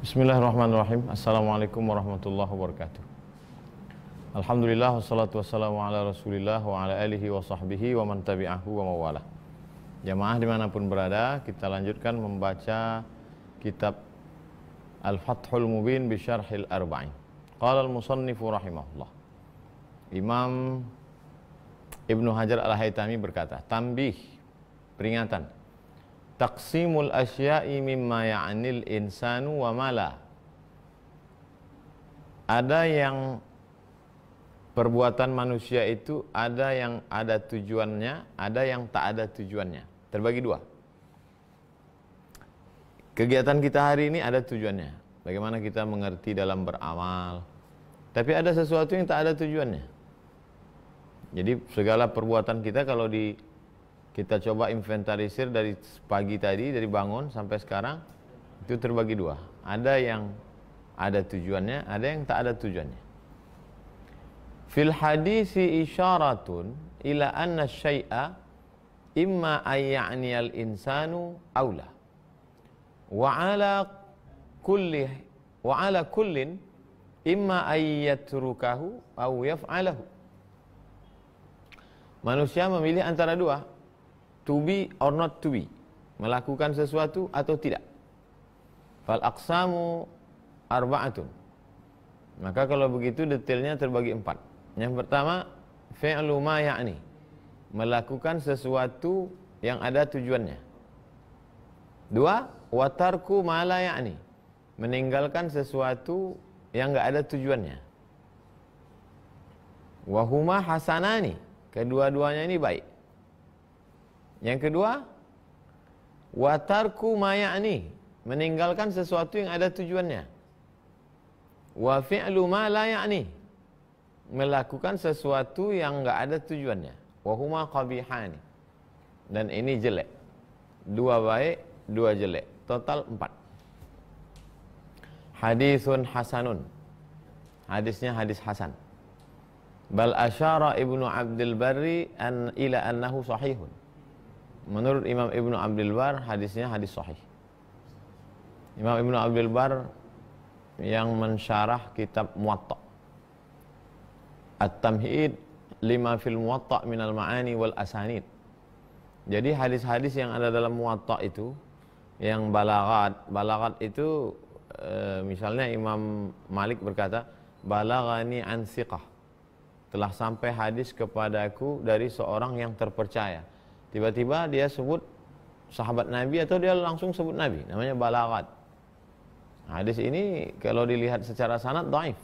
Bismillahirrahmanirrahim. Assalamualaikum warahmatullahi wabarakatuh. Alhamdulillah wassalatu wassalamu ala rasulillah wa ala alihi wa sahbihi wa man tabi'ahu wa mawalah. Jamaah dimanapun berada, kita lanjutkan membaca kitab Al-Fathul Mubin bi Syarhil Arba'in. Qala al-musannifu rahimahullah, Imam Ibnu Hajar Al-Haytami berkata, tambih, peringatan, taqsimul asya'i mimma ya'nil insanu wa mala. Ada yang perbuatan manusia itu ada yang ada tujuannya, ada yang tak ada tujuannya. Terbagi dua. Kegiatan kita hari ini ada tujuannya, bagaimana kita mengerti dalam beramal. Tapi ada sesuatu yang tak ada tujuannya. Jadi segala perbuatan kita kalau kita coba inventarisir dari pagi tadi, dari bangun sampai sekarang, itu terbagi dua. Ada yang ada tujuannya, ada yang tak ada tujuannya. Fil hadisi isyaratun ila anna syai'a imma ayya'niyal insanu awla. Wa ala kullin imma ayyatrukahu aw yaf'alahu. Manusia memilih antara dua, to be or not to be, melakukan sesuatu atau tidak. Fal aqsamu arba'atun. Maka kalau begitu detailnya terbagi 4. Yang pertama, fi'lu ma ya'ni, melakukan sesuatu yang ada tujuannya. 2, wa tarku ma la ya'ni, meninggalkan sesuatu yang enggak ada tujuannya. Wa huma hasanani, kedua-duanya ini baik. Yang kedua, wa tarku ma ya'ni, meninggalkan sesuatu yang ada tujuannya. Wa fi'lu ma la ya'ni, melakukan sesuatu yang enggak ada tujuannya. Wa huma qabihani, dan ini jelek. 2 baik, 2 jelek, total 4. Hadisun hasanun, hadisnya hadis hasan. Bal asyara Ibnu Abdul Barri ila annahu sahihun. Menurut Imam Ibnu Abdul Bar, hadisnya hadis sahih. Imam Ibnu Abdul Bar yang mensyarah kitab Muwatta, At-Tamhid lima fil Muwatta minal ma'ani wal asanid. Jadi hadis-hadis yang ada dalam Muwatta itu, yang balagat itu misalnya Imam Malik berkata, balagani an thiqah, telah sampai hadis kepadaku dari seorang yang terpercaya. Tiba-tiba dia sebut sahabat Nabi atau dia langsung sebut Nabi, namanya balagat. Hadis ini kalau dilihat secara sanad dhaif.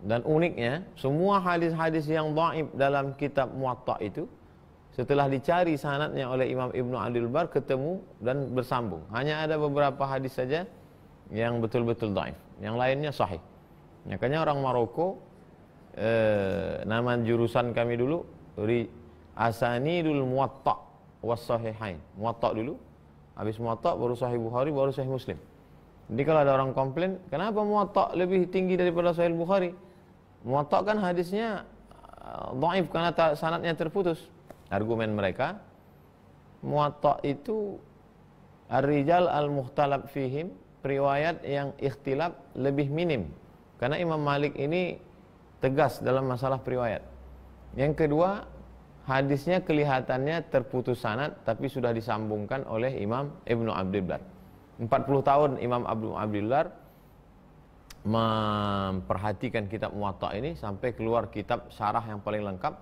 Dan uniknya, semua hadis-hadis yang dhaif dalam kitab Muwatta itu setelah dicari sanadnya oleh Imam Ibnu Abdul Bar ketemu dan bersambung. Hanya ada beberapa hadis saja yang betul-betul dhaif, yang lainnya sahih. Makanya orang Maroko, nama jurusan kami dulu Asanidul Muwatta was Sahihain. Muwatta dulu, habis Muwatta baru Sahih Bukhari, baru Sahih Muslim. Jadi kalau ada orang komplain, kenapa Muwatta lebih tinggi daripada Sahih Bukhari? Muwatta kan hadisnya dhaif karena sanadnya terputus. Argumen mereka, Muwatta itu ar-rijal al-mukhtalaf fihim, riwayat yang ikhtilaf lebih minim. Karena Imam Malik ini tegas dalam masalah periwayat. Yang kedua, hadisnya kelihatannya terputus sanad tapi sudah disambungkan oleh Imam Ibnu Abdul Bar. 40 tahun Imam Abdul Bar memperhatikan kitab Muwatta ini sampai keluar kitab syarah yang paling lengkap,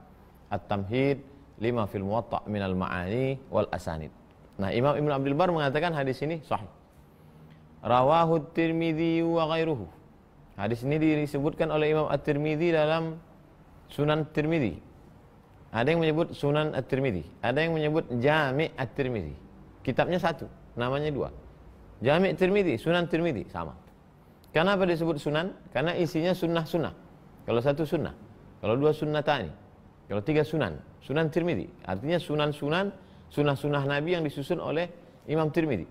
At-Tamhid lima fil Muwatta minal ma'ani wal asanid. Nah, Imam Ibnu Abdul Bar mengatakan hadis ini sahih. Rawahu Tirmidzi wa ghairuhu. Hadis ini disebutkan oleh Imam At-Tirmidzi dalam Sunan Tirmidzi. Ada yang menyebut Sunan At-Tirmidzi, ada yang menyebut Jami' At-Tirmidzi. Kitabnya satu, namanya 2. Jami' Tirmidzi, Sunan Tirmidzi, sama. Kenapa disebut sunan? Karena isinya sunnah-sunnah. Kalau satu sunnah, kalau 2 sunnatani, kalau 3 sunan. Sunan Tirmidzi, artinya sunan-sunan, sunnah-sunnah Nabi yang disusun oleh Imam Tirmidzi.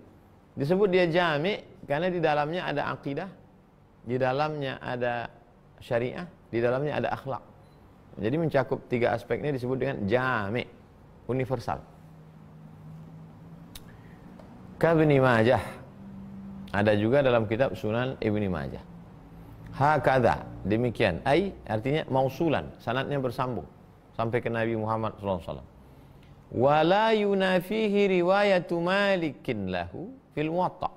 Disebut dia Jami' karena di dalamnya ada akidah, di dalamnya ada syariah, di dalamnya ada akhlak. Jadi mencakup 3 aspek ini disebut dengan jami', universal. Ka Ibnu Majah, Ada juga dalam kitab Sunan Ibni Majah. Hakadha, demikian. Ai artinya mausulan, sanadnya bersambung sampai ke Nabi Muhammad SAW. Wala yunafihi riwayatu Malikin lahu fil Muwatta.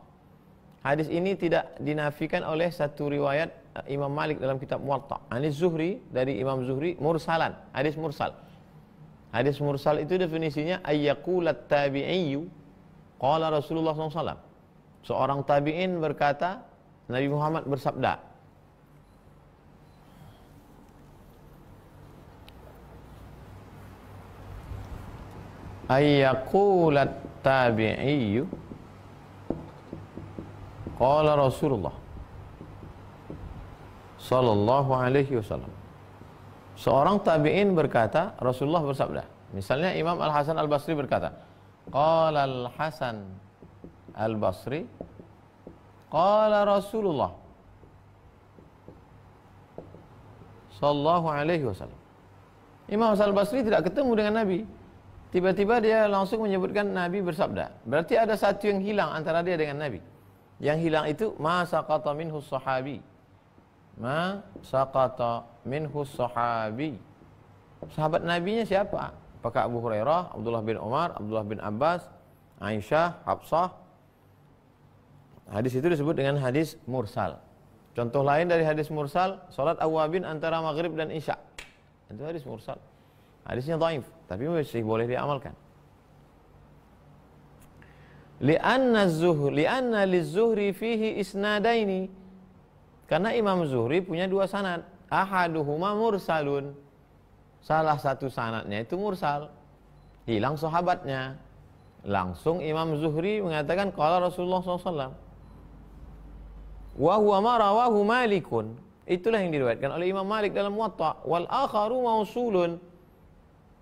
Hadis ini tidak dinafikan oleh satu riwayat Imam Malik dalam kitab Muwatta. Hadis Zuhri, dari Imam Zuhri, mursalan, hadis mursal. Hadis mursal itu definisinya ayyaqulat tabi'iyyu qala Rasulullah SAW. Seorang tabi'in berkata, Nabi Muhammad bersabda. Ayyaqulat tabi'iyyu qala Rasulullah sallallahu alaihi wasallam. Seorang tabi'in berkata, Rasulullah bersabda. Misalnya Imam Al-Hasan Al-Basri berkata, qala Al-Hasan Al-Basri qala Rasulullah sallallahu alaihi wasallam. Imam Hasan Al-Basri tidak ketemu dengan Nabi. Tiba-tiba dia langsung menyebutkan Nabi bersabda. Berarti ada satu yang hilang antara dia dengan Nabi. Yang hilang itu ma saqata minhu sahabi. Ma saqata minhu sahabi. Sahabat Nabinya siapa? Apakah Abu Hurairah, Abdullah bin Umar, Abdullah bin Abbas, Aisyah, Hafsah? Hadis itu disebut dengan hadis mursal. Contoh lain dari hadis mursal, salat awabin antara maghrib dan isya. Itu hadis mursal. Hadisnya dhaif, tapi masih boleh diamalkan. Li'anna liz-Zuhri fihi isnadaini. Karena Imam Zuhri punya dua sanad. Ahaduhuma mursalun. Salah satu sanadnya itu mursal. Hilang sahabatnya. Langsung Imam Zuhri mengatakan qala Rasulullah SAW. Wa huwa ma rawahu Malikun. Itulah yang diriwayatkan oleh Imam Malik dalam Muwatta. Wal akharu mausulun.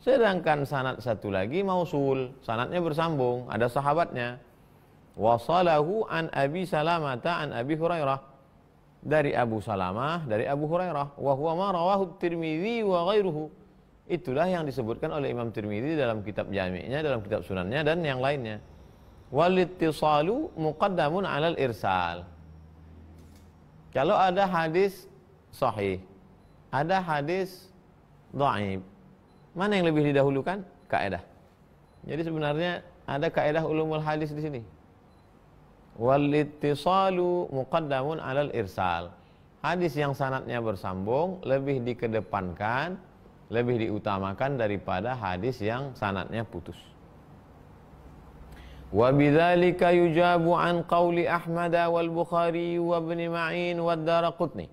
Sedangkan sanad satu lagi mausul, sanadnya bersambung, ada sahabatnya. Wasalahu an Abi Salamata an Abi Hurairah. Dari Abu Salamah, dari Abu Hurairah. Wa huwa ma rawahu Tirmidzi wa ghairuhu. Itulah yang disebutkan oleh Imam Tirmidzi dalam kitab Jami'nya, dalam kitab Sunannya dan yang lainnya. Wal ittisalu muqaddamun 'alal irsal. Kalau ada hadis sahih, ada hadis dhaif, mana yang lebih didahulukan? Kaidah. Jadi sebenarnya ada kaidah ulumul hadis di sini. Wal ittisalu muqaddamun 'alal irsal. Hadis yang sanadnya bersambung lebih dikedepankan, lebih diutamakan daripada hadis yang sanadnya putus. Wa bidzalika yujabu an qauli Ahmad wal Bukhari wa Ibnu Ma'in wa Daraqutni.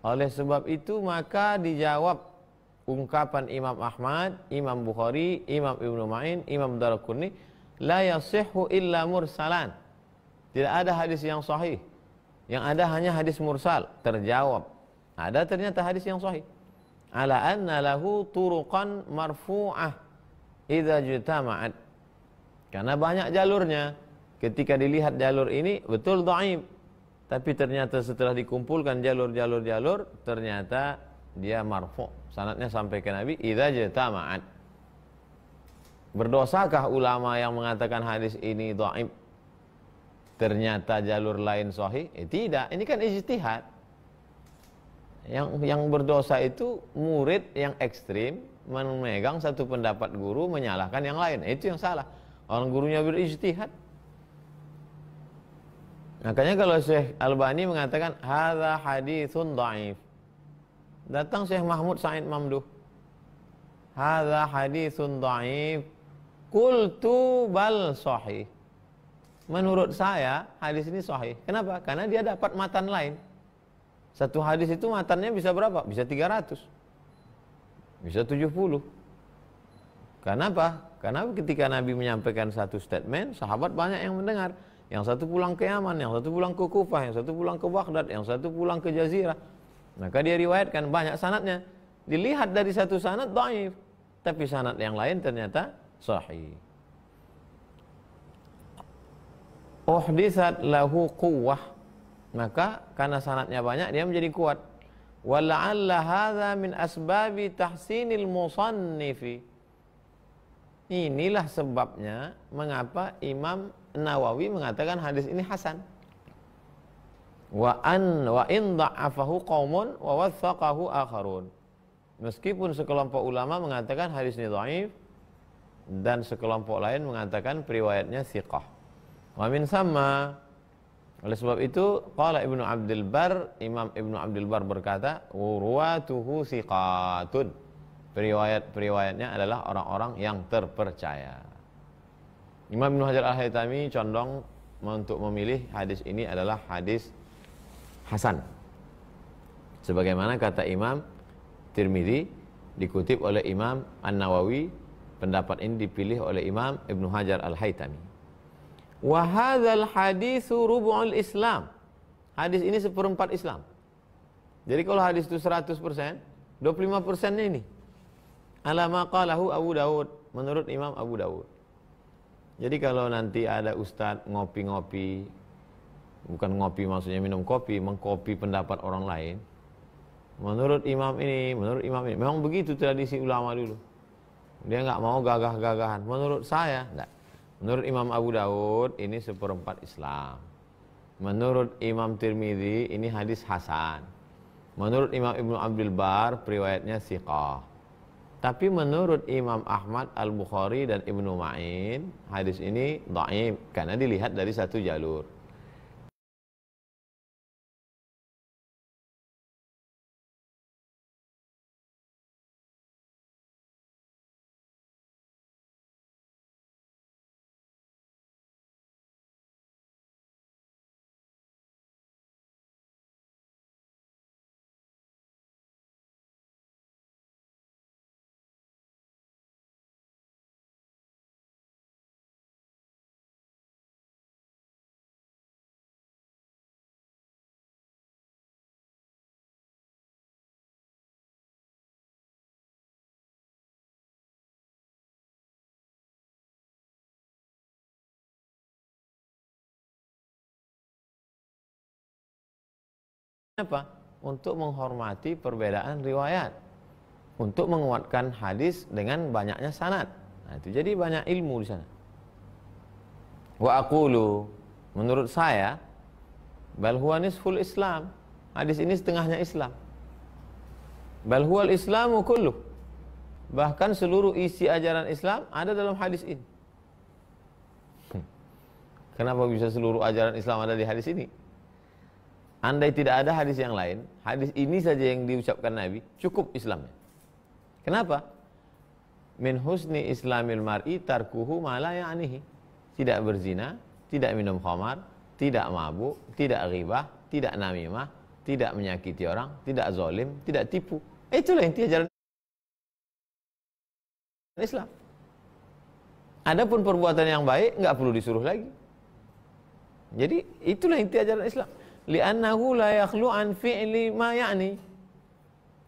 Oleh sebab itu maka dijawab ungkapan Imam Ahmad, Imam Bukhari, Imam Ibnu Ma'in, Imam Daraqutni, la yasihhu illa mursalan. Tidak ada hadis yang sahih. Yang ada hanya hadis mursal. Terjawab. Ada ternyata hadis yang sahih. Ala anna lahu turuqan marfu'ah idza jutama'at. Karena banyak jalurnya. Ketika dilihat jalur ini betul dhaif. Tapi ternyata setelah dikumpulkan jalur-jalur, ternyata dia marfu'. Sanadnya sampai ke Nabi, idza jatama'at. Berdosakah ulama yang mengatakan hadis ini dhaif? Ternyata jalur lain sahih? Tidak, ini kan ijtihad. Yang berdosa itu murid yang ekstrim memegang satu pendapat guru menyalahkan yang lain. Itu yang salah. Orang gurunya berijtihad. Makanya kalau Syekh Albani mengatakan hadza haditsun dhaif. Datang Syekh Mahmud Said Mamduh. Hadza haditsun dhaif. Qultu bal sahih. Menurut saya hadis ini sahih. Kenapa? Karena dia dapat matan lain. Satu hadis itu matannya bisa berapa? Bisa 300. Bisa 70. Kenapa? Karena ketika Nabi menyampaikan satu statement, sahabat banyak yang mendengar. Yang satu pulang ke Yaman, yang satu pulang ke Kufah, yang satu pulang ke Baghdad, yang satu pulang ke Jazirah. Maka dia riwayatkan banyak sanadnya. Dilihat dari satu sanad dhaif, tapi sanad yang lain ternyata sahih. Uhditsat lahu quwwah, maka karena sanadnya banyak dia menjadi kuat. Wala'alla hadza min asbabi tahsinil musannifi. Inilah sebabnya mengapa Imam Nawawi mengatakan hadis ini hasan. wa in dha'afahu qaumun wa wathaqahu akharun. Meskipun sekelompok ulama mengatakan hadis ini dhaif dan sekelompok lain mengatakan periwayatnya thiqah. Wa min sama, oleh sebab itu qala Ibnu Abdul Bar, Imam Ibnu Abdul Bar berkata, ruwatuhu thiqatun. Periwayatnya adalah orang-orang yang terpercaya. Imam Ibnu Hajar Al-Haytami condong untuk memilih hadis ini adalah hadis hasan. Sebagaimana kata Imam Tirmidzi, dikutip oleh Imam An-Nawawi, pendapat ini dipilih oleh Imam Ibnu Hajar Al-Haytami. Wa hadzal haditsu rubu'ul Islam. Hadis ini seperempat Islam. Jadi kalau hadis itu 100%, 25%-nya ini. Ala ma qalahu Abu Dawud, menurut Imam Abu Dawud. Jadi kalau nanti ada ustadz ngopi-ngopi, bukan ngopi maksudnya minum kopi, mengkopi pendapat orang lain, menurut imam ini, memang begitu tradisi ulama dulu. Dia nggak mau gagah-gagahan. Menurut saya, enggak. Menurut Imam Abu Dawud, ini seperempat Islam. Menurut Imam Tirmidzi, ini hadis hasan. Menurut Imam Ibnu Abdul Bar, periwayatnya thiqah. Tapi menurut Imam Ahmad Al-Bukhari dan Ibnu Ma'in, hadis ini dhaif karena dilihat dari satu jalur. Apa? Untuk menghormati perbedaan riwayat, untuk menguatkan hadis dengan banyaknya sanad. Nah, itu jadi banyak ilmu di sana. Wa aqulu, menurut saya, bal huwa nisful Islam. Hadis ini setengahnya Islam. Bal huwal Islamu kulluh. Bahkan seluruh isi ajaran Islam ada dalam hadis ini. Kenapa bisa seluruh ajaran Islam ada di hadis ini? Andai tidak ada hadis yang lain, hadis ini saja yang diucapkan Nabi, cukup Islamnya. Kenapa? Min husni islamil mar'i tarkuhu ma la ya'nihi. Tidak berzina, tidak minum khamar, tidak mabuk, tidak ghibah, tidak namimah, tidak menyakiti orang, tidak zalim, tidak tipu. Itulah inti ajaran Islam. Adapun perbuatan yang baik enggak perlu disuruh lagi. Jadi itulah inti ajaran Islam. Li'annahu la yakhlu an fi'li ma ya'ni.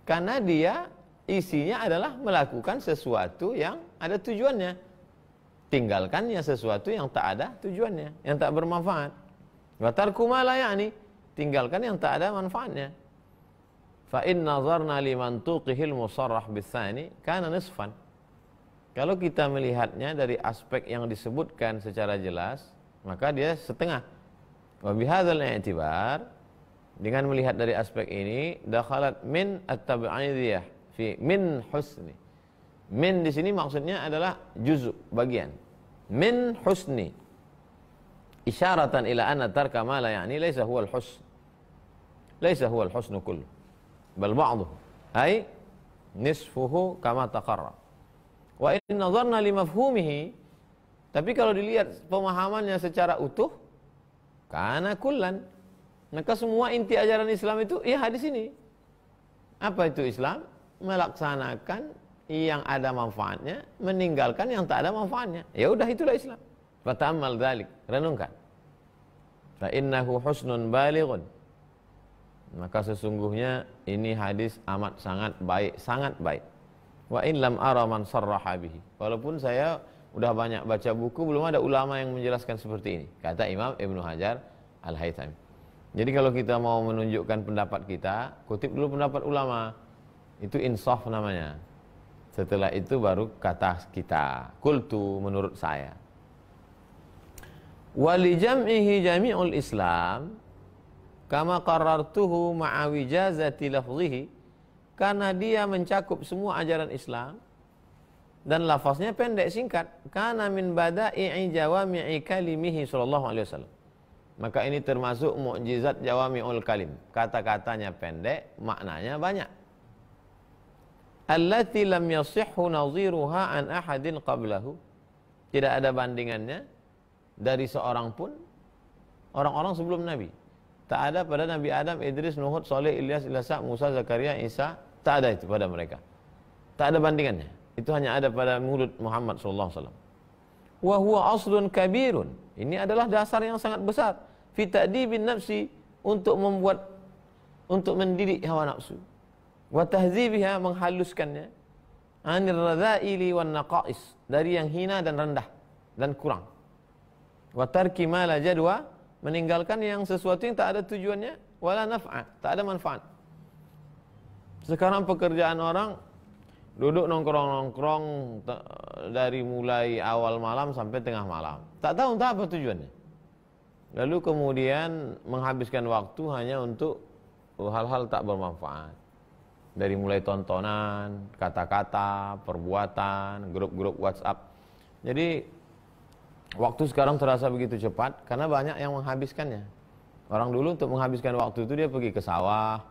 Karena dia isinya adalah melakukan sesuatu yang ada tujuannya. Tinggalkannya sesuatu yang tak ada tujuannya, yang tak bermanfaat. Wa tarku ma la ya'ni, tinggalkan yang tak ada manfaatnya. Fa in nazarna liman tuqihil musarrah bitsani kana nisfan. Kalau kita melihatnya dari aspek yang disebutkan secara jelas, maka dia setengah. Wa bihadzal i'tibar, dengan melihat dari aspek ini, dakhalat min at-tab'idiyah fi min husni. Min di sini maksudnya adalah juz'u, bagian. Min husni. Isyaratan ila anna tarka ma la ya'ni laysa huwa al-husn. Laysa huwa al-husnu kullu. Bal ba'duhu. Ay nisfuhu kama taqarra. Wa in nazarna li mafhumihi, tapi kalau dilihat pemahamannya secara utuh, karena kullan, maka semua inti ajaran Islam itu ya hadis ini. Apa itu Islam? Melaksanakan yang ada manfaatnya, meninggalkan yang tak ada manfaatnya. Ya udah, itulah Islam. Fata'ammal dzalik, renungkan. Fa innahu husnun balighun. Maka sesungguhnya ini hadis amat sangat baik, sangat baik. Wa in lam ara man sarraha bihi. Walaupun saya udah banyak baca buku, belum ada ulama yang menjelaskan seperti ini, kata Imam Ibnu Hajar Al-Haytami. Jadi kalau kita mau menunjukkan pendapat kita, kutip dulu pendapat ulama. Itu insaf namanya. Setelah itu baru kata kita. Qultu, menurut saya. Wa li jam'ihi jami'ul Islam, kama qarartuhu ma'a wijazati lafzihi, karena dia mencakup semua ajaran Islam dan lafaznya pendek singkat, kana min bada'i jawami'i kalimihi sallallahu alaihi wasallam. Maka ini termasuk mukjizat jawami'ul kalim, kata-katanya pendek, maknanya banyak. Allati lam yasihhu nadhiruha an ahadin qablahu, tidak ada bandingannya dari seorang pun orang-orang sebelum Nabi. Tak ada pada Nabi Adam, Idris, Nuh, Saleh, Ilyas, Ilasa, Musa, Zakaria, Isa, tak ada itu pada mereka. Tak ada bandingannya. Itu hanya ada pada mulut Muhammad sallallahu alaihi wasallam. Wa huwa aslun kabirun. Ini adalah dasar yang sangat besar fi ta'dibin nafsi, untuk mendidik hawa nafsu. Wa tahdzibiha, menghaluskannya. Anir radzaili wan naqais, dari yang hina dan rendah dan kurang. Wa tarki ma la jadwa, meninggalkan yang sesuatu yang tak ada tujuannya, wala naf'a, tak ada manfaat. Sekarang pekerjaan orang duduk nongkrong-nongkrong dari mulai awal malam sampai tengah malam, tak tahu entah apa tujuannya. Lalu kemudian menghabiskan waktu hanya untuk hal-hal tak bermanfaat. Dari mulai tontonan, kata-kata, perbuatan, grup-grup WhatsApp. Jadi waktu sekarang terasa begitu cepat karena banyak yang menghabiskannya. Orang dulu untuk menghabiskan waktu itu dia pergi ke sawah,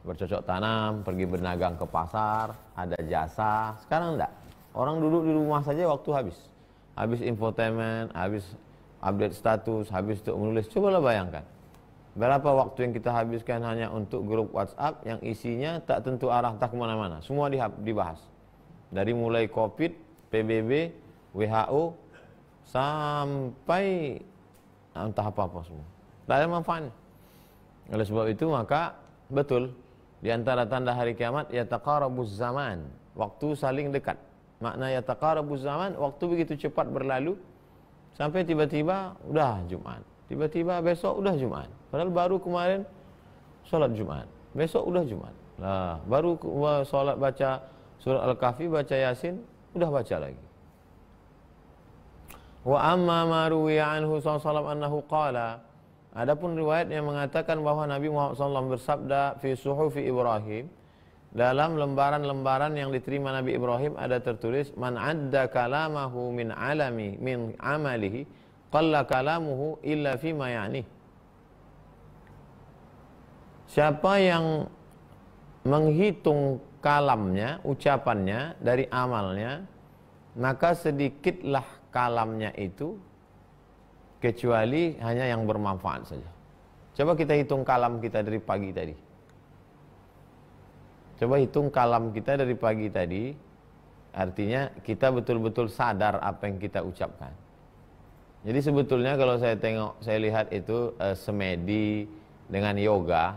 bercocok tanam, pergi berdagang ke pasar, ada jasa. Sekarang enggak. Orang duduk di rumah saja waktu habis. Habis infotainment, habis update status, habis untuk menulis. Cobalah bayangkan. Berapa waktu yang kita habiskan hanya untuk grup WhatsApp yang isinya tak tentu arah, tak kemana-mana. Semua dibahas. Dari mulai COVID, PBB, WHO, sampai entah apa-apa semua. Tak ada manfaatnya. Oleh sebab itu maka betul, di antara tanda hari kiamat yataqarabuz zaman, waktu saling dekat. Makna yataqarabuz zaman, waktu begitu cepat berlalu sampai tiba-tiba udah Jumat. Tiba-tiba besok udah Jumat. Padahal baru kemarin salat Jumat. Besok udah Jumat. Lah, baru salat baca surah Al-Kahfi, baca Yasin, udah baca lagi. Wa amma ma ruwiya anhu sallallahu annahu qala, adapun riwayat yang mengatakan bahwa Nabi Muhammad SAW bersabda fi suhufi Ibrahim, dalam lembaran-lembaran yang diterima Nabi Ibrahim ada tertulis man adda kalamahu min amalihi qalla kalamuhu illa fima ya'ni. Siapa yang menghitung kalamnya, ucapannya dari amalnya, maka sedikitlah kalamnya itu kecuali hanya yang bermanfaat saja. Coba kita hitung kalam kita dari pagi tadi. Coba hitung kalam kita dari pagi tadi. Artinya kita betul-betul sadar apa yang kita ucapkan. Jadi sebetulnya kalau saya lihat itu semedi dengan yoga,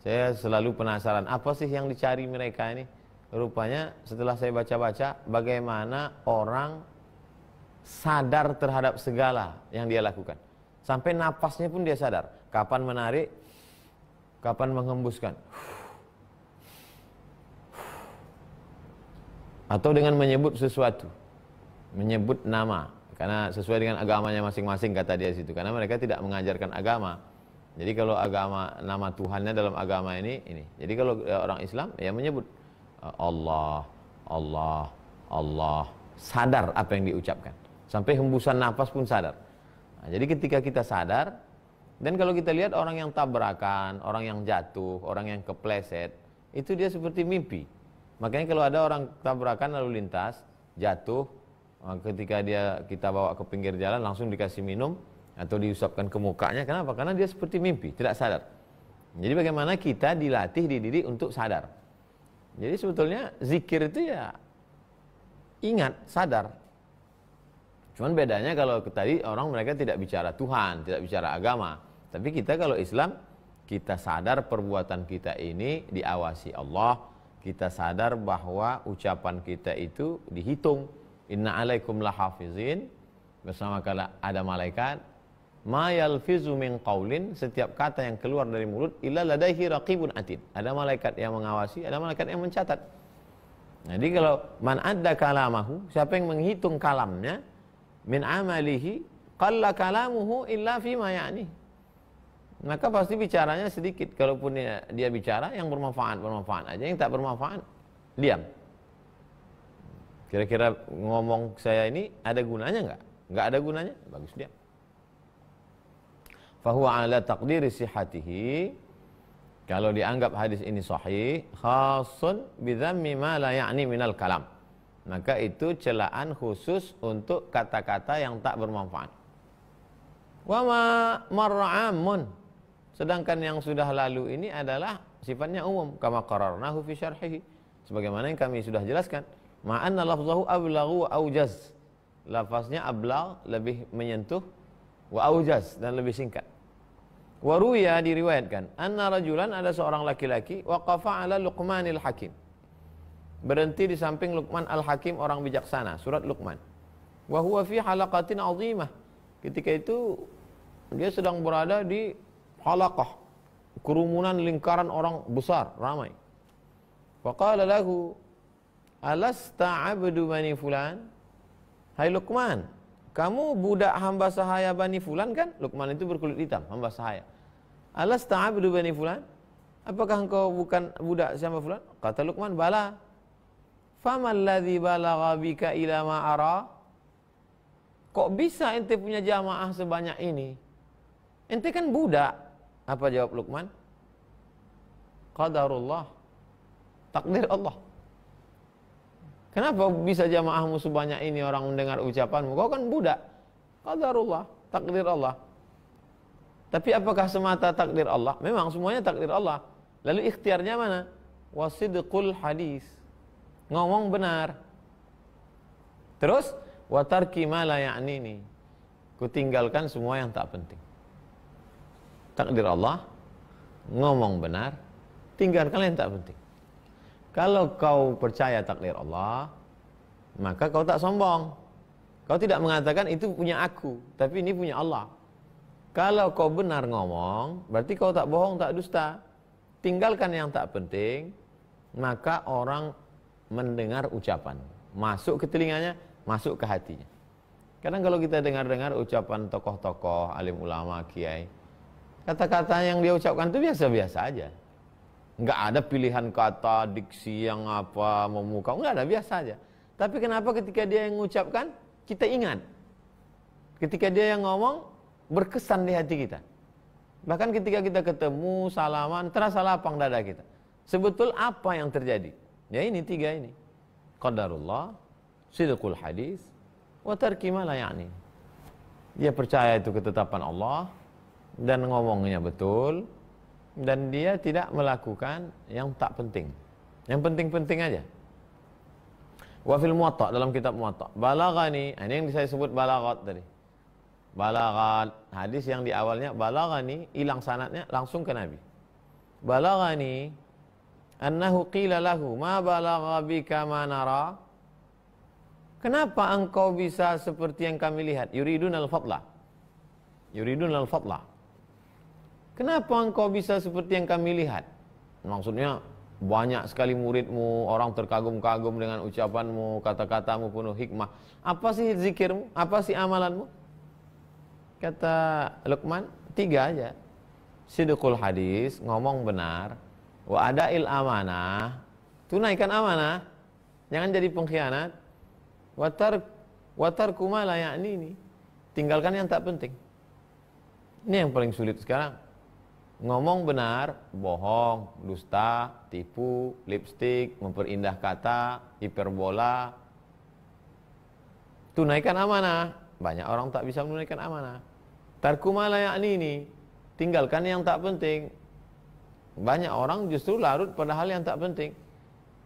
saya selalu penasaran apa sih yang dicari mereka ini. Rupanya setelah saya baca-baca, bagaimana orang sadar terhadap segala yang dia lakukan. Sampai napasnya pun dia sadar. Kapan menarik, kapan menghembuskan. Atau dengan menyebut sesuatu, menyebut nama. Karena sesuai dengan agamanya masing-masing kata dia situ. Karena mereka tidak mengajarkan agama. Jadi kalau agama, nama Tuhannya dalam agama ini. Jadi kalau orang Islam ya menyebut Allah, Allah, Allah. Sadar apa yang diucapkan. Sampai hembusan nafas pun sadar. Nah, jadi ketika kita sadar, dan kalau kita lihat orang yang tabrakan, orang yang jatuh, orang yang kepleset, itu dia seperti mimpi. Makanya kalau ada orang tabrakan lalu lintas, jatuh, ketika kita bawa ke pinggir jalan langsung dikasih minum atau diusapkan ke mukanya. Kenapa? Karena dia seperti mimpi, tidak sadar. Jadi bagaimana kita dilatih, dididik untuk sadar. Jadi sebetulnya zikir itu ya ingat, sadar. Cuman bedanya kalau tadi orang mereka tidak bicara Tuhan, tidak bicara agama. Tapi kita kalau Islam, kita sadar perbuatan kita ini diawasi Allah. Kita sadar bahwa ucapan kita itu dihitung. Inna alaikum lahafizin, bersama kala ada malaikat. Ma yalfizu min qaulin, setiap kata yang keluar dari mulut illa ladaihi raqibun atid. Ada malaikat yang mengawasi, ada malaikat yang mencatat. Jadi kalau man adda kalamahu, siapa yang menghitung kalamnya, min amalihi qalla kalamuhu illa fima ya'ni. maka pasti bicaranya sedikit. Kalaupun dia bicara yang bermanfaat aja, yang tak bermanfaat diam. Kira-kira ngomong saya ini ada gunanya enggak? Enggak ada gunanya, bagus diam. Fahuwa ala taqdiri sihhatihi, kalau dianggap hadis ini sahih, khasun bidhammi ma la ya'ni minal kalam, maka itu celaan khusus untuk kata-kata yang tak bermanfaat. Wa ma marra amun, sedangkan yang sudah lalu ini adalah sifatnya umum, kama qararnahu fi syarhihi, sebagaimana yang kami sudah jelaskan. Ma'anna lafzahu ablaghu wa aujaz, lafaznya ablagh, lebih menyentuh, wa aujaz, dan lebih singkat. Wa ruya, diriwayatkan, anna rajulan, ada seorang laki-laki, waqafa ala Luqmanil Hakim, berhenti di samping Luqman Al-Hakim, orang bijaksana, surat Luqman. Wa huwa fi halaqatin azimah, ketika itu dia sedang berada di halaqah, kerumunan lingkaran orang besar, ramai. Faqala lahu, alasta abdu bani fulan? Hai Luqman, kamu budak hamba sahaya bani fulan kan? Luqman itu berkulit hitam, hamba sahaya. Alasta abdu bani fulan? Apakah engkau bukan budak siapa fulan? Kata Luqman, bala. Famal ladzi balagha bika ila ma ara? Kok bisa ente punya jamaah sebanyak ini? Ente kan budak. Apa jawab Luqman? Qadarullah, takdir Allah. Kenapa bisa jamaahmu sebanyak ini orang mendengar ucapanmu? Kau kan budak. Qadarullah, takdir Allah. Tapi apakah semata takdir Allah? Memang semuanya takdir Allah. Lalu ikhtiarnya mana? Wasidqul hadis, ngomong benar. Terus wa tarki ma la ya'nini, kutinggalkan semua yang tak penting. Takdir Allah, ngomong benar, tinggalkan yang tak penting. Kalau kau percaya takdir Allah, maka kau tak sombong. Kau tidak mengatakan itu punya aku, tapi ini punya Allah. Kalau kau benar ngomong, berarti kau tak bohong, tak dusta. Tinggalkan yang tak penting, maka orang mendengar ucapan, masuk ke telinganya, masuk ke hatinya. Kadang kalau kita dengar-dengar ucapan tokoh-tokoh, alim ulama, kiai, kata-kata yang dia ucapkan itu biasa-biasa aja. Enggak ada pilihan kata, diksi yang apa, memukau, enggak ada, biasa aja. Tapi kenapa ketika dia yang mengucapkan, kita ingat. Ketika dia yang ngomong, berkesan di hati kita. Bahkan ketika kita ketemu, salaman, terasa lapang dada kita. Sebetul apa yang terjadi? Ya ini tiga ini. Qadarullah, sidqul hadis, wa tarki ma la ya'ni. Dia percaya itu ketetapan Allah, dan ngomongnya betul, dan dia tidak melakukan yang tak penting, yang penting-penting aja. Wa fil Muwatta, dalam kitab Muwatta, balaghani, ini yang saya sebut balaghat tadi. Balaghat, hadis yang di awalnya balaghani, hilang sanadnya, langsung ke Nabi. Balaghani annahu qila lahu ma balagha bika ma nara? Kenapa engkau bisa seperti yang kami lihat? Yuridunal fadla, yuridunal fadla. Kenapa engkau bisa seperti yang kami lihat? Maksudnya banyak sekali muridmu, orang terkagum-kagum dengan ucapanmu, kata-katamu penuh hikmah. Apa sih zikirmu? Apa sih amalanmu? Kata Luqman, tiga aja. Sidqul hadis, ngomong benar. Wa adail amanah, tunaikan amanah, jangan jadi pengkhianat. Wa tarku ma la ya'nini, tinggalkan yang tak penting. Ini yang paling sulit sekarang. Ngomong benar, bohong, dusta, tipu, lipstik, memperindah kata, hiperbola. Tunaikan amanah, banyak orang tak bisa menunaikan amanah. Tarku ma la ya'nini, tinggalkan yang tak penting. Banyak orang justru larut pada hal yang tak penting.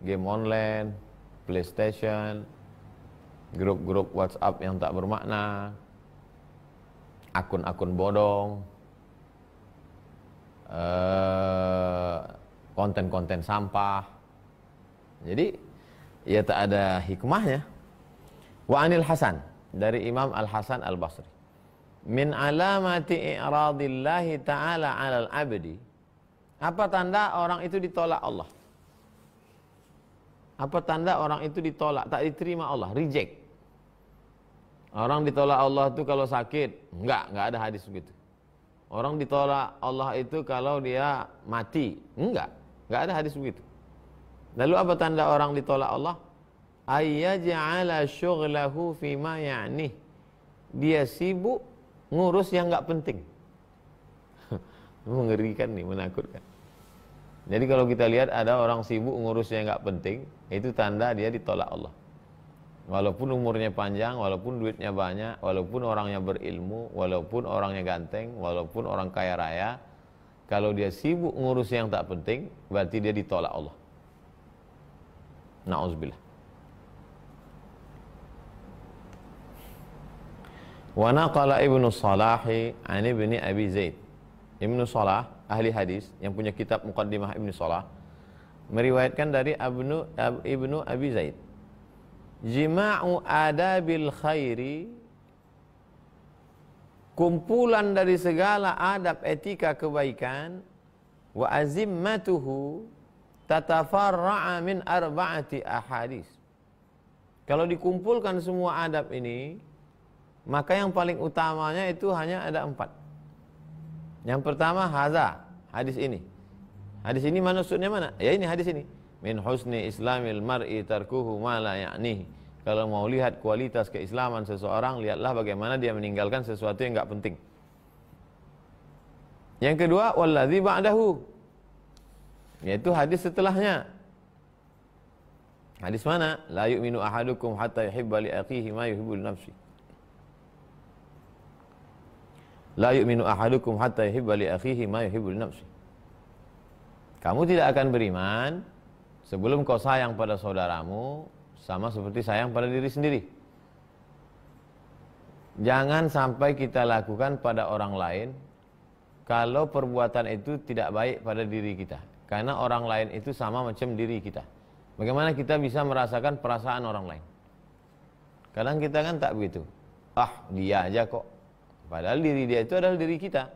Game online, PlayStation, grup-grup WhatsApp yang tak bermakna, akun-akun bodong, konten-konten sampah. Jadi ya tak ada hikmahnya. Wa anil Hasan, dari Imam Al-Hasan Al-Basri, min alamati i'radillahi ta'ala 'alal 'abdi, apa tanda orang itu ditolak Allah? Apa tanda orang itu ditolak, tak diterima Allah, reject? Orang ditolak Allah itu kalau sakit, enggak ada hadis begitu. orang ditolak Allah itu kalau dia mati. Enggak ada hadis begitu. Lalu apa tanda orang ditolak Allah? Ayyaj'ala syughlahu fima ya'nih. Dia sibuk ngurus yang enggak penting. Mengerikan nih, menakutkan. Jadi kalau kita lihat ada orang sibuk ngurus yang enggak penting, itu tanda dia ditolak Allah. Walaupun umurnya panjang, walaupun duitnya banyak, walaupun orangnya berilmu, walaupun orangnya ganteng, walaupun orang kaya raya, kalau dia sibuk ngurus yang tak penting, berarti dia ditolak Allah. Na'udzubillah. Wa naqala Ibnu Salahi an Ibni Abi Zaid. Ibnu Salah, ahli hadis yang punya kitab Muqaddimah Ibnu Salah, meriwayatkan dari Ibnu Abi Zaid. Jima'u adabil khairi, kumpulan dari segala adab etika kebaikan, wa azimmatuhu tatafarra'a min arba'ati ahadis. Kalau dikumpulkan semua adab ini, maka yang paling utamanya itu hanya ada 4. Yang pertama haza, hadis ini. Hadis ini maksudnya mana? Ya ini hadis ini. Min husni islamil mar'i tarkuhu ma la ya'nihi. Kalau mau lihat kualitas keislaman seseorang, lihatlah bagaimana dia meninggalkan sesuatu yang enggak penting. Yang kedua, walladzi ba'dahu, yaitu hadis setelahnya. Hadis mana? La yu'minu ahadukum hatta yuhibba li akhihi ma yuhibbu li nafsihi. La yu'minu ahadukum hatta yuhibba li akhihi ma yuhibbu li nafsihi. Kamu tidak akan beriman sebelum kau sayang pada saudaramu sama seperti sayang pada diri sendiri. Jangan sampai kita lakukan pada orang lain kalau perbuatan itu tidak baik pada diri kita. Karena orang lain itu sama macam diri kita. Bagaimana kita bisa merasakan perasaan orang lain? Kadang kita kan tak begitu. Ah, dia aja kok. Padahal diri dia itu adalah diri kita.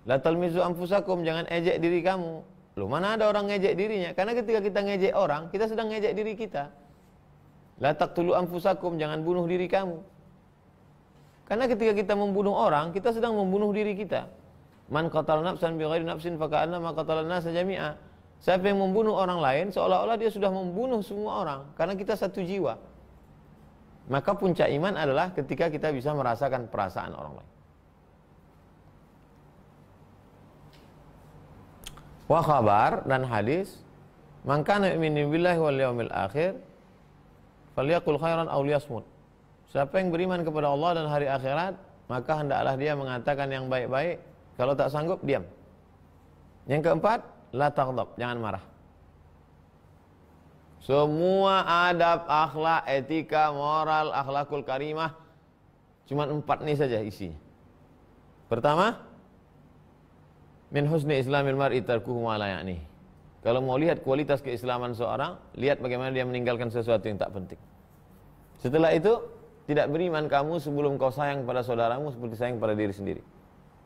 La talmizu anfusakum, jangan ejek diri kamu. Loh, mana ada orang ngejek dirinya? Karena ketika kita ngejek orang, kita sedang ngejek diri kita. La taqtulu anfusakum, jangan bunuh diri kamu. Karena ketika kita membunuh orang, kita sedang membunuh diri kita. Man qatala nafsan bighairi nafsin faka'annama qatala an-nasa jami'a. Siapa yang membunuh orang lain, seolah-olah dia sudah membunuh semua orang. Karena kita satu jiwa. Maka puncak iman adalah ketika kita bisa merasakan perasaan orang lain. Wa khabar, dan hadis, man kana yu'minu billahi wal yawmil akhir falyaqul khairan aw liyasmut. Siapa yang beriman kepada Allah dan hari akhirat, maka hendaklah dia mengatakan yang baik-baik. Kalau tak sanggup, diam. Yang keempat, la taghdab, jangan marah. Semua adab, akhlak, etika, moral, akhlakul karimah, cuma 4 ini saja isinya. Pertama, min husni islamil mar'i tarkuhu ma la ya'nihi. Kalau mau lihat kualitas keislaman seorang, lihat bagaimana dia meninggalkan sesuatu yang tak penting. Setelah itu, tidak beriman kamu sebelum kau sayang pada saudaramu seperti sayang pada diri sendiri.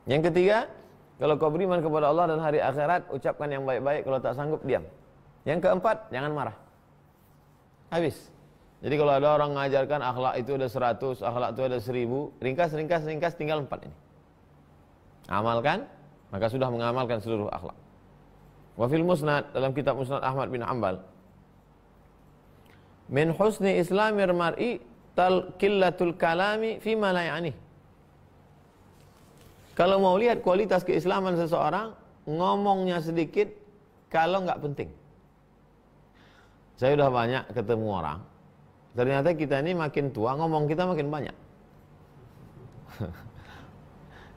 Yang ketiga, kalau kau beriman kepada Allah dan hari akhirat, ucapkan yang baik-baik, kalau tak sanggup, diam. Yang keempat, jangan marah. Habis. Jadi kalau ada orang mengajarkan akhlak itu ada 100, akhlak itu ada 1000, ringkas, tinggal 4 ini. Amalkan, maka sudah mengamalkan seluruh akhlak. Wa fil musnad, dalam kitab Musnad Ahmad bin Hanbal, min husni islamir mar'i qillatul kalami fima la ya'ni. Kalau mau lihat kualitas keislaman seseorang, ngomongnya sedikit kalau nggak penting. Saya sudah banyak ketemu orang, ternyata kita ini makin tua, ngomong kita makin banyak.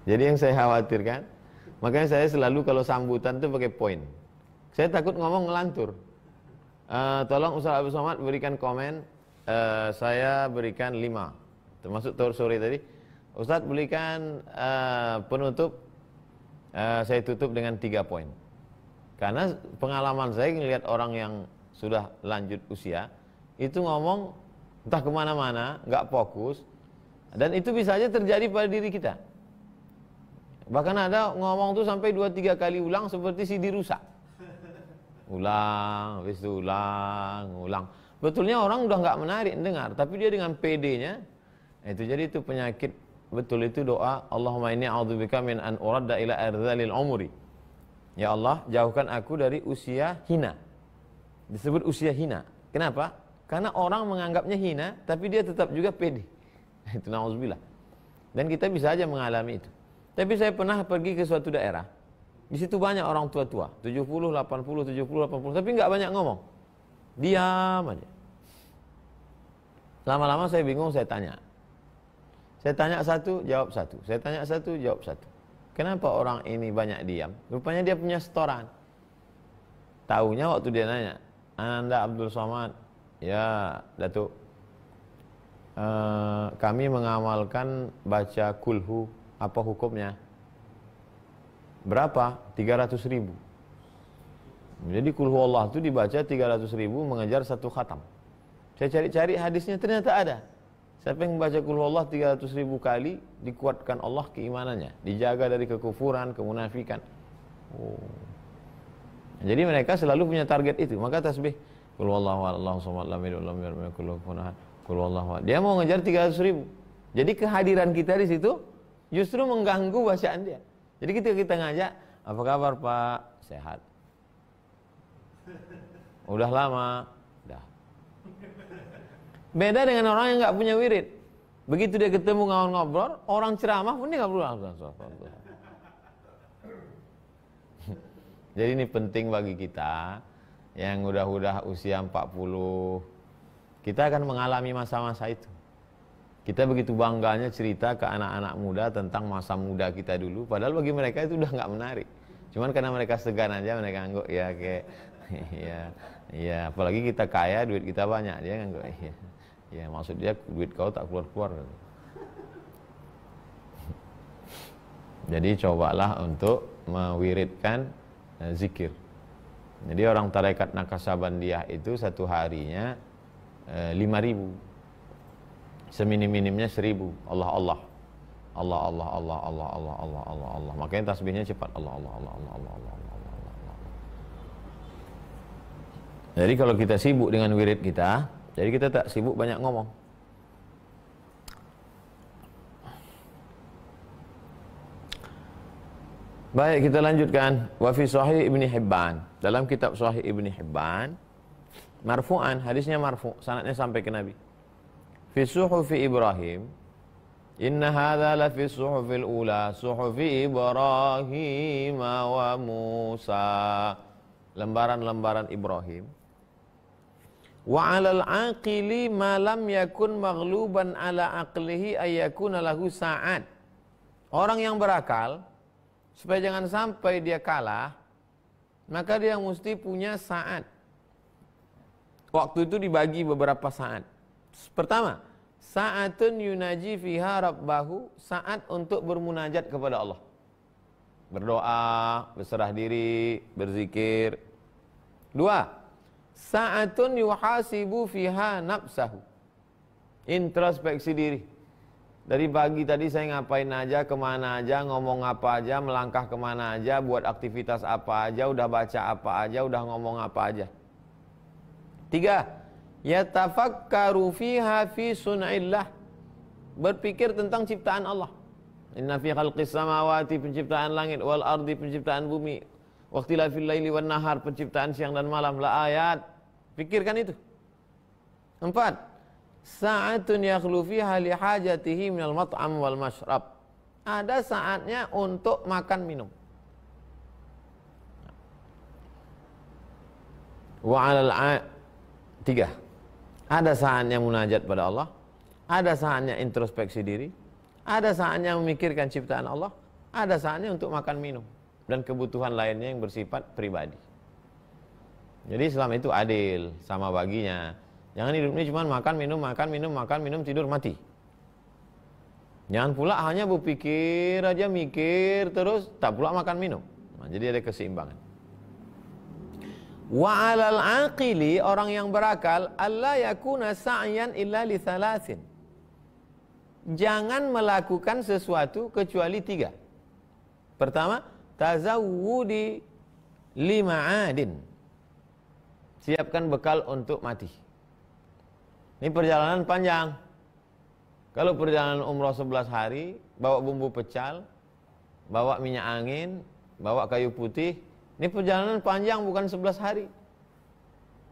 Jadi yang saya khawatirkan, makanya saya selalu kalau sambutan itu pakai poin. Saya takut ngomong ngelantur. Tolong Ustaz Abu Somad berikan komen, saya berikan 5, termasuk sore tadi. Ustaz berikan penutup, saya tutup dengan 3 poin. Karena pengalaman saya melihat orang yang sudah lanjut usia, itu ngomong entah kemana-mana, nggak fokus, dan itu bisa saja terjadi pada diri kita. Bahkan ada ngomong tuh sampai 2-3 kali ulang seperti CD rusak. Ulang, habis itu ulang. Betulnya orang udah nggak menarik dengar, tapi dia dengan PD-nya, itu jadi itu penyakit betul itu doa Allahumma inni a'udzubika min an uradda ila ardhilil umri. Ya Allah, jauhkan aku dari usia hina. Disebut usia hina. Kenapa? Karena orang menganggapnya hina, tapi dia tetap juga pede. Itu na'udzubillah. Dan kita bisa aja mengalami itu. Tapi saya pernah pergi ke suatu daerah. Di situ banyak orang tua-tua, 70, 80, 70, 80, tapi nggak banyak ngomong. Diam aja. Lama-lama saya bingung, saya tanya. Saya tanya satu, jawab satu. Saya tanya satu, jawab satu. Kenapa orang ini banyak diam? Rupanya dia punya setoran. Taunya waktu dia nanya, Ananda Abdul Somad, ya Datuk, kami mengamalkan baca kulhu, apa hukumnya? Berapa? 300.000. Jadi kulhu Allah itu dibaca 300.000 mengejar satu khatam. Saya cari-cari hadisnya, ternyata ada. Siapa yang membaca kulhu Allah 300.000 kali, dikuatkan Allah keimanannya, dijaga dari kekufuran, kemunafikan. Jadi mereka selalu punya target itu. Maka tasbih kulhu Allahu ahad, Allahu samad, lam yalid walam yulad, walam yakul lahu kufuwan ahad. Kulhu Allahu ahad. Dia mau ngejar 300.000. Jadi kehadiran kita di situ justru mengganggu bacaan dia. Jadi kita ngajak, apa kabar Pak? Sehat. Udah lama? Udah. Beda dengan orang yang nggak punya wirid. Begitu dia ketemu ngobrol, orang ceramah pun dia nggak perlu. Jadi ini penting bagi kita yang udah usia 40. Kita akan mengalami masa-masa itu. Kita begitu bangganya cerita ke anak-anak muda tentang masa muda kita dulu, padahal bagi mereka itu udah nggak menarik. Cuman karena mereka segan aja, mereka anggap ya kayak ya apalagi kita kaya, duit kita banyak, dia anggap ya maksud dia duit kau tak keluar-keluar. Jadi cobalah untuk mewiridkan zikir. Jadi orang tarekat Naqsabandiyah itu satu harinya 5.000. Seminim-minimnya 1.000. Allah Allah. Allah Allah Allah Allah Allah Allah Allah Allah. Makanya tasbihnya cepat. Allah Allah Allah Allah Allah Allah Allah Allah Allah. Jadi kalau kita sibuk dengan wirid kita, jadi kita tak sibuk banyak ngomong. Baik, kita lanjutkan. Wa fi Sahih Ibnu Hibban. Dalam kitab Sahih Ibnu Hibban, marfu'an, hadisnya marfu', sanadnya sampai ke Nabi. Fi suhufi Ibrahim, inna hadza la fi suhufil ula, suhufi Ibrahim wa Musa. Lembaran-lembaran Ibrahim. Wa 'alal 'aqili ma lam yakun maghluban 'ala aqlihi ay yakuna lahu sa'at. Orang yang berakal, supaya jangan sampai dia kalah, maka dia mesti punya saat. Waktu itu dibagi beberapa saat. Pertama, sa'atun yunaji fiha rabbahu, saat untuk bermunajat kepada Allah. Berdoa, berserah diri, berzikir. Dua, sa'atun yuhasibu fiha nafsahu, introspeksi diri. Dari pagi tadi saya ngapain aja, kemana aja, ngomong apa aja, melangkah kemana aja, buat aktivitas apa aja, udah baca apa aja, udah ngomong apa aja. Tiga, yatafakkaru fiha fi sun'illah, berpikir tentang ciptaan Allah. Inna fi khalqis samawati, penciptaan langit, wal ardi, penciptaan bumi, wa ikhtilafil laili wan nahar, penciptaan siang dan malam, la ayat. Pikirkan itu. Empat, sa'atun yakhlu fiha li hajatihi minal mat'am wal mashrab, ada saatnya untuk makan minum. Wa 'alal tiga, ada saatnya munajat pada Allah, ada saatnya introspeksi diri, ada saatnya memikirkan ciptaan Allah, ada saatnya untuk makan minum dan kebutuhan lainnya yang bersifat pribadi. Jadi Islam itu adil sama baginya. Jangan hidup ini cuma makan minum, makan minum, makan minum, tidur mati. Jangan pula hanya berpikir aja, mikir terus, tak pula makan minum. Nah, jadi ada keseimbangan. Wa 'alal 'aqili, orang yang berakal, alla yakuna sa'yan illa li thalathin, jangan melakukan sesuatu kecuali tiga. Pertama, tazawwudi lima'adin, siapkan bekal untuk mati. Ini perjalanan panjang. Kalau perjalanan umroh 11 hari, bawa bumbu pecal, bawa minyak angin, bawa kayu putih, ini perjalanan panjang bukan 11 hari.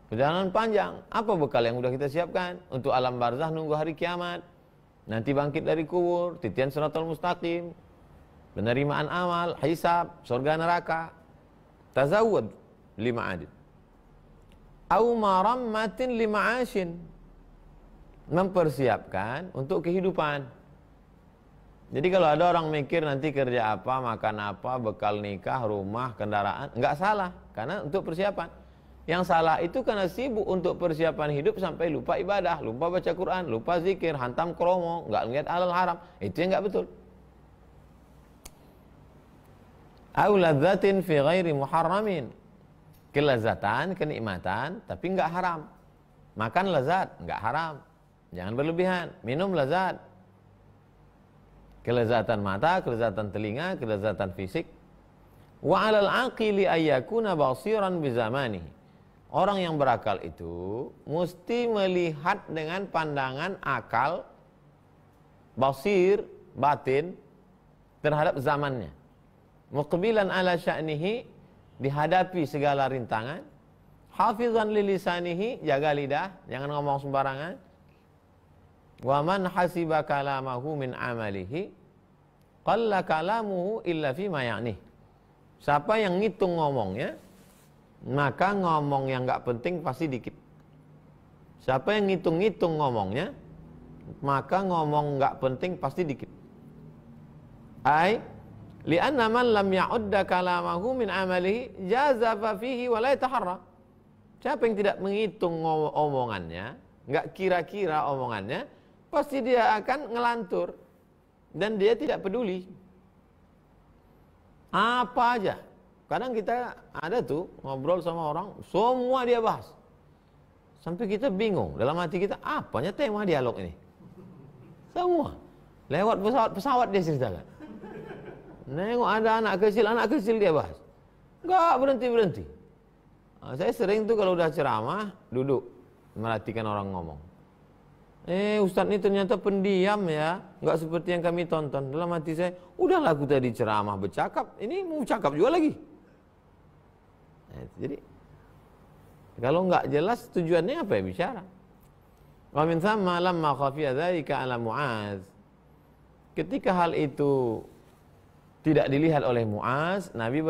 Perjalanan panjang. Apa bekal yang sudah kita siapkan? Untuk alam barzah nunggu hari kiamat. Nanti bangkit dari kubur, titian siratal mustaqim, penerimaan amal, hisab, surga neraka. Tazawwad lima adid. Au marammatin lima ashin. Mempersiapkan untuk kehidupan. Jadi kalau ada orang mikir nanti kerja apa, makan apa, bekal nikah, rumah, kendaraan, enggak salah, karena untuk persiapan. Yang salah itu karena sibuk untuk persiapan hidup sampai lupa ibadah, lupa baca Quran, lupa zikir, hantam kromo, enggak lihat halal haram. Itu yang enggak betul. Au ladzatin fi ghairi muharramin. Kelezatan, kenikmatan, tapi enggak haram. Makan lezat, enggak haram. Jangan berlebihan. Minum lezat. Kelezatan mata, kelezatan telinga, kelezatan fisik. Wa 'alal 'aqili ayyakuna basiran bi zamanihi. Orang yang berakal itu mesti melihat dengan pandangan akal, basir, batin terhadap zamannya. Muqbilan 'ala sya'nihi, dihadapi segala rintangan. Hafizan li lisanihi, jaga lidah, jangan ngomong sembarangan. Wa man hasiba kalamahu min amalihi qalla kalamuhu illa fi ma ya'nih. Siapa yang ngitung ngomongnya, maka ngomong yang enggak penting pasti dikit. Siapa yang ngitung-ngitung ngomongnya, maka ngomong enggak penting pasti dikit. Ai li'anna man lam ya'udda kalamahu min amalihi jazafa fihi wa la yataharra. Siapa yang tidak menghitung omongannya, enggak kira-kira omongannya, pasti dia akan ngelantur dan dia tidak peduli apa aja. Kadang kita ada tuh ngobrol sama orang, semua dia bahas sampai kita bingung dalam hati kita, apanya tema dialog ini. Semua lewat pesawat dia ceritakan, nengok ada anak kecil dia bahas, nggak berhenti. Saya sering tuh kalau udah ceramah duduk merhatikan orang ngomong. Ustadz ini ternyata pendiam ya, nggak seperti yang kami tonton. Dalam hati saya, udahlah aku tadi ceramah bercakap, ini mau cakap juga lagi. Jadi kalau nggak jelas tujuannya apa ya bicara. Wa min thamma lamma khafiya dzalika ala Mu'adz. Ketika hal itu tidak dilihat oleh Mu'adz, Nabi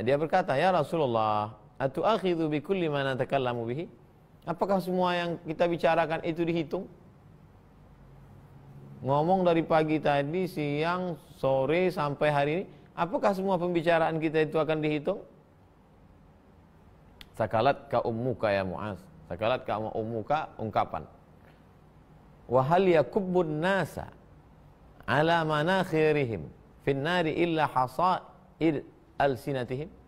dia berkata, ya Rasulullah, atu'akhidhu bi kulli ma natakallamu bihi? Apakah semua yang kita bicarakan itu dihitung? Ngomong dari pagi tadi, siang, sore, sampai hari ini, apakah semua pembicaraan kita itu akan dihitung? Sakalat ka ummuka ya Mu'adz. Sakalat ka ummuka, ungkapan. Wa hal yakubbun nasa ala manakhirihim fin nari illa hasaid alsinatihim.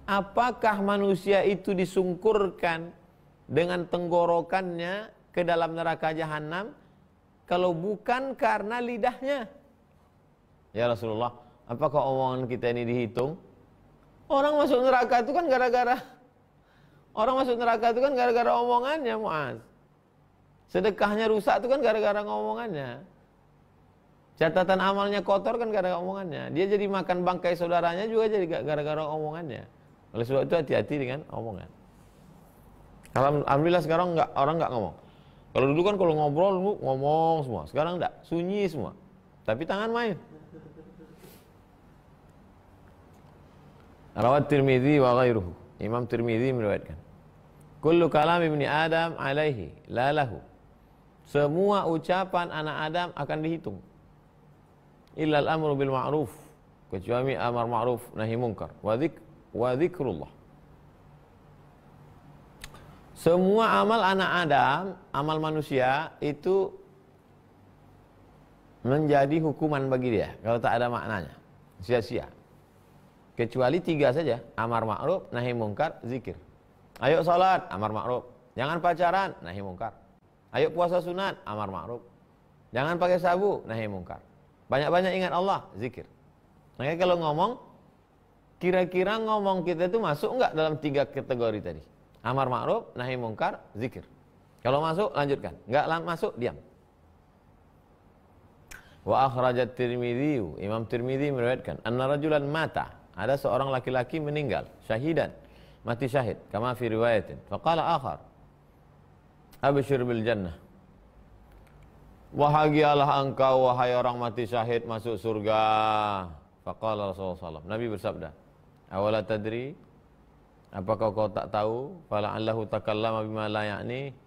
Apakah manusia itu disungkurkan dengan tenggorokannya ke dalam neraka jahanam kalau bukan karena lidahnya? Ya Rasulullah, apakah omongan kita ini dihitung? Orang masuk neraka itu kan gara-gara omongannya, Mu'adz. Sedekahnya rusak itu kan gara-gara ngomongannya. Catatan amalnya kotor kan gara-gara omongannya. Dia jadi makan bangkai saudaranya juga jadi gara-gara omongannya. Oleh sebab itu hati-hati dengan omongan. Alhamdulillah sekarang orang nggak ngomong. Kalau dulu kan kalau ngobrol ngomong semua. Sekarang enggak, sunyi semua. Tapi tangan main. Rawat Tirmidzi wa ghairuhu. Imam Tirmidzi meriwayatkan. Kullu kalam ibni Adam alaihi la lahu. Semua ucapan anak Adam akan dihitung. Illa al-amru bil ma'ruf. Kecuali amar ma'ruf nahi munkar. Wa dzikrullah. Semua amal anak Adam, amal manusia itu menjadi hukuman bagi dia kalau tak ada maknanya, sia-sia. Kecuali 3 saja, amar ma'ruf, nahi munkar, zikir. Ayo salat, amar ma'ruf. Jangan pacaran, nahi munkar. Ayo puasa sunat, amar ma'ruf. Jangan pakai sabu, nahi munkar. Banyak-banyak ingat Allah, zikir. Makanya kalau ngomong, kira-kira ngomong kita itu masuk enggak dalam 3 kategori tadi? Amar ma'ruf, nahi munkar, zikir. Kalau masuk, lanjutkan. Enggak masuk, diam. Wa akhrajat Tirmidzi, Imam Tirmidzi meriwayatkan, anna rajulan mata, ada seorang laki-laki meninggal syahidan, mati syahid, kama fi riwayatin. Faqala akhar, abshir bil jannah. Bahagialah engkau wahai orang mati syahid masuk surga. Faqala Rasulullah SAW, Nabi bersabda, awala tadri, apakah kau tak tahu? Fala'allahu takallama bima la ya'ni.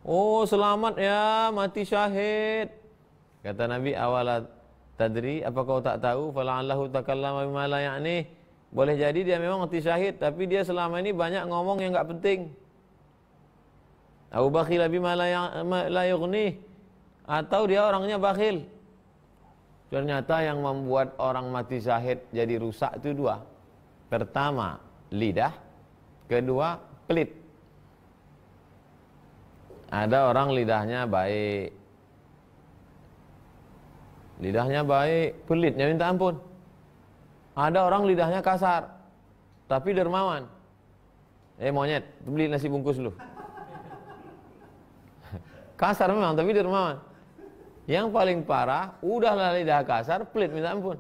Oh, selamat ya mati syahid. Kata Nabi, awala tadri, apa kau tak tahu? Fala'allahu takallama bima la ya'ni. Boleh jadi dia memang mati syahid, tapi dia selama ini banyak ngomong yang enggak penting. Au bakhila bima la yughni. Atau dia orangnya bakhil. Ternyata yang membuat orang mati syahid jadi rusak itu dua. Pertama, lidah. Kedua, pelit. Ada orang lidahnya baik, lidahnya baik, pelitnya minta ampun. Ada orang lidahnya kasar, tapi dermawan. Monyet, beli nasi bungkus lu. Kasar memang, tapi dermawan. Yang paling parah, udahlah lidah kasar, pelit minta ampun.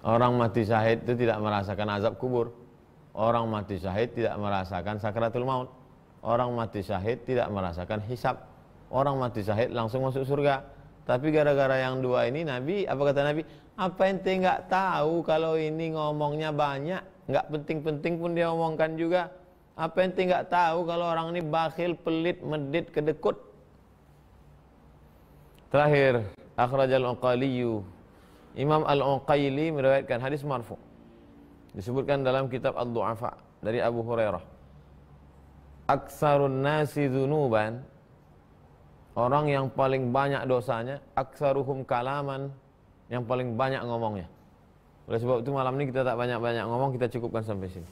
Orang mati syahid itu tidak merasakan azab kubur. Orang mati syahid tidak merasakan sakratul maut. Orang mati syahid tidak merasakan hisab. Orang mati syahid langsung masuk surga. Tapi gara-gara yang dua ini, Nabi, apa kata Nabi? Apa ente nggak tahu kalau ini ngomongnya banyak, nggak penting-penting pun dia omongkan juga. Apa ente nggak tahu kalau orang ini bakhil, pelit, medit, kedekut. Terakhir, akhrajal Uqaliyu, Imam Al-Uqayli meriwayatkan hadis marfu. Disebutkan dalam kitab Ad-Du'afa dari Abu Hurairah. Aksarun nasi dzunuban, orang yang paling banyak dosanya, aksaruhum kalaman, yang paling banyak ngomongnya. Oleh sebab itu malam ini kita tak banyak-banyak ngomong, kita cukupkan sampai sini.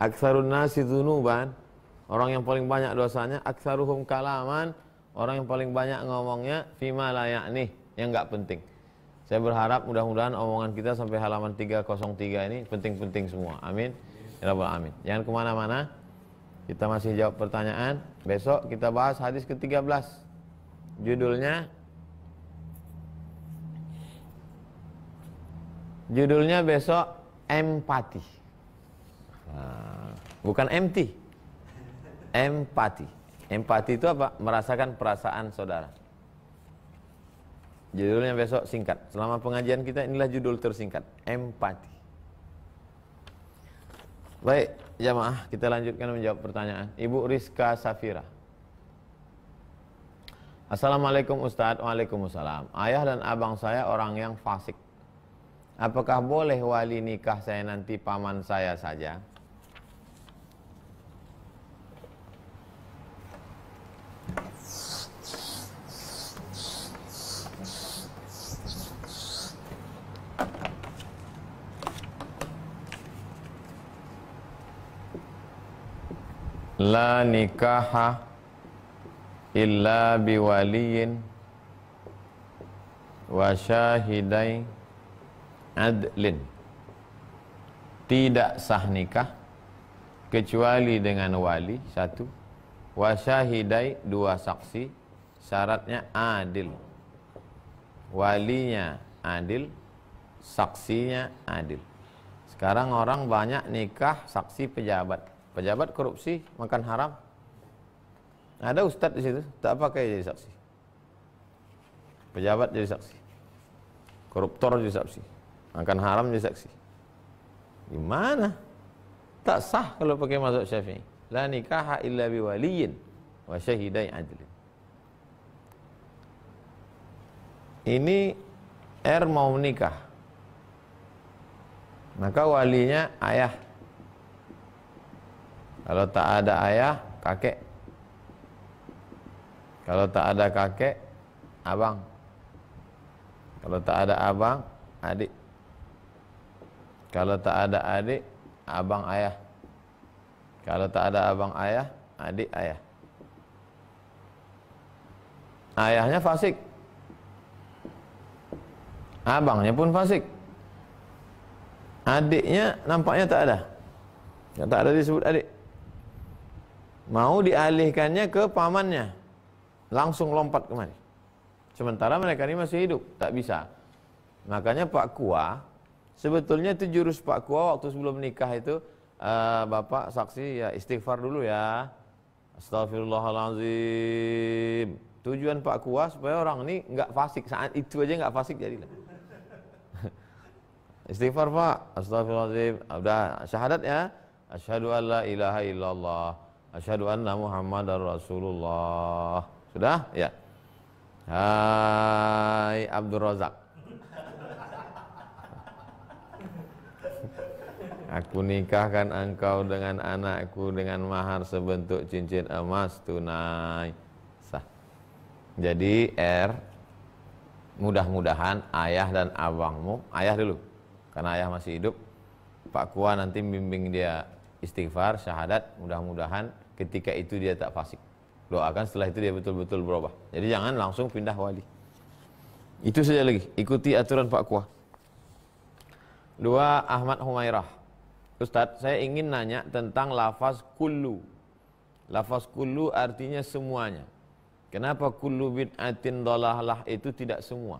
Aksarun nasi dzunuban, orang yang paling banyak dosanya, aksaruhum kalaman, orang yang paling banyak ngomongnya, fima la ya'ni, yang enggak penting. Saya berharap mudah-mudahan omongan kita sampai halaman 303 ini penting-penting semua. Amin. Ya Rabbal Alamin. Jangan kemana-mana. Kita masih jawab pertanyaan. Besok kita bahas hadis ke-13. Judulnya besok empati. Bukan empty. Empati. Empati itu apa? Merasakan perasaan saudara. Judulnya besok singkat. Selama pengajian kita inilah judul tersingkat, empati. Baik, jamaah, kita lanjutkan menjawab pertanyaan. Ibu Rizka Safira. Assalamualaikum Ustadz. Waalaikumsalam. Ayah dan abang saya orang yang fasik. Apakah boleh wali nikah saya nanti paman saya saja? La nikaha illa biwaliyin wa syahidai adlin. Tidak sah nikah kecuali dengan wali satu, wa syahidai dua saksi, syaratnya adil. Walinya adil, saksinya adil. Sekarang orang banyak nikah saksi pejabat. Pejabat korupsi, makan haram. Ada ustadz di situ, tak pakai jadi saksi. Pejabat jadi saksi. Koruptor jadi saksi. Makan haram jadi saksi. Gimana? Tak sah kalau pakai mazhab Syafi'i. La nikaha illa biwaliyin wa syahidai adlin. Ini mau menikah. Maka walinya ayah. Kalau tak ada ayah, kakek. Kalau tak ada kakek, abang. Kalau tak ada abang, adik. Kalau tak ada adik, abang ayah. Kalau tak ada abang ayah, adik ayah. Ayahnya fasik, abangnya pun fasik, adiknya nampaknya tak ada. Tak ada disebut adik. Mau dialihkannya ke pamannya, langsung lompat kemari. Sementara mereka ini masih hidup, tak bisa. Makanya Pak Kua, sebetulnya itu jurus Pak Kua waktu sebelum nikah itu, Bapak saksi ya istighfar dulu ya. Astagfirullahaladzim. Tujuan Pak Kua supaya orang ini nggak fasik, saat itu aja nggak fasik jadilah. Istighfar Pak, astagfirullahaladzim. Udah syahadat ya. Asyhadu an la ilaha illallah, asyhadu anna Muhammadar Rasulullah. Sudah? Ya. Hai Abdul Razak. Aku nikahkan engkau dengan anakku dengan mahar sebentuk cincin emas tunai. Sah. Jadi mudah-mudahan ayah dan abangmu, ayah dulu, karena ayah masih hidup, Pak Kua nanti bimbing dia istighfar, syahadat, mudah-mudahan ketika itu dia tak fasik. Doakan setelah itu dia betul-betul berubah. Jadi jangan langsung pindah wali. Itu saja lagi, ikuti aturan Pak Kua. 2. Ahmad Humairah. Ustadz, saya ingin nanya tentang lafaz kullu. Lafaz kullu artinya semuanya. Kenapa kullu bid'atin dhalalah itu tidak semua?